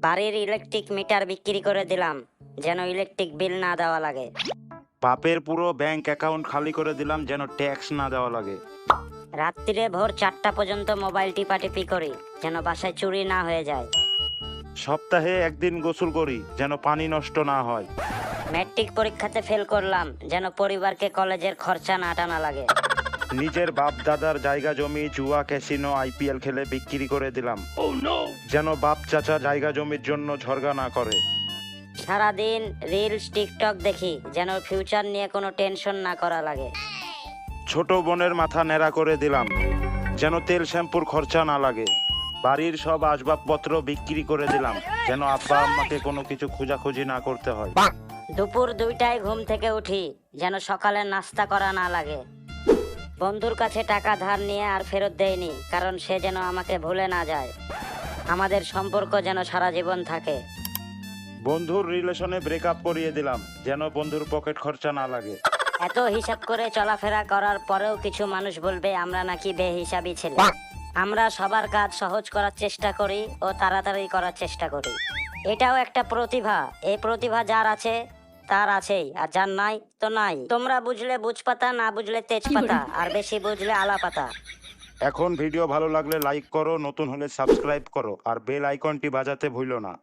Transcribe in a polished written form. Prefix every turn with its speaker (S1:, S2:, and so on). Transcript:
S1: বাড়ির electric metre বিক্রি করে দিলাম, যেন ইলেকট্রিক বিল না দেওয়া লাগে।
S2: বাপের পুরো ব্যাংক অ্যাকাউন্ট খালি করে দিলাম, যেন ট্যাক্স না দেওয়া লাগে।
S1: রাত্রিরে ভোর 4টা পর্যন্ত মোবাইল টিপাটিপি করি, যেন বাসায় চুরি না হয়ে যায়।
S2: সপ্তাহে একদিন গোসল করি, যেন পানি নষ্ট না হয়।
S1: ম্যাট্রিক পরীক্ষাতে ফেল করলাম, যেন পরিবারকে কলেজের খরচা না টানা লাগে।
S2: নিজের বাপ দাদার জায়গা জমি জুয়া ক্যাসিনো আইপিএল খেলে বিক্রি করে দিলাম, যেন বাপ চাচা জায়গা জমির জন্য ঝরগা না করে।
S1: সারাদিন রিলস টিকটক দেখি, যেন ফিউচার নিয়ে কোনো টেনশন না করা লাগে।
S2: ছোট বোনের মাথা ন্যাড়া করে দিলাম, যেন তেল শ্যাম্পুর খরচা না লাগে। বাড়ির সব আসবাবপত্র বিক্রি করে দিলাম, যেন আব্বা আম্মাকে কোনো কিছু খোঁজাখুঁজি না করতে হয়।
S1: দুপুর 2টায় ঘুম থেকে উঠি, যেন সকালে নাস্তা করা না লাগে। বন্ধুর কাছে টাকা ধার নিয়ে আর ফেরত দেয়নি, কারণ সে যেন আমাকে ভুলে না যায়। আমাদের সম্পর্ক যেন সারা জীবন থাকে।
S2: বন্ধুর রিলেশনে ব্রেকআপ করিয়ে দিলাম, যেন বন্ধুর পকেট খরচা না লাগে।
S1: এত হিসাব করে চলাফেরা করার পরেও কিছু মানুষ বলবে আমরা নাকি বেহিসাবি ছেলে। আমরা সবার কাজ সহজ করার চেষ্টা করি ও তাড়াতাড়ি করার চেষ্টা করি। এটাও একটা প্রতিভা। এই প্রতিভা যার আছে তার আছেই, আর যার নাই তো নাই। তোমরা বুঝলে বুঝপাতা, না বুঝলে তেজপাতা, আর বেশি বুঝলে আলাপাতা।
S2: এখন ভিডিও ভালো লাগলে লাইক করো, নতুন হলে সাবস্ক্রাইব করো, আর বেল আইকনটি বাজাতে ভুলো না।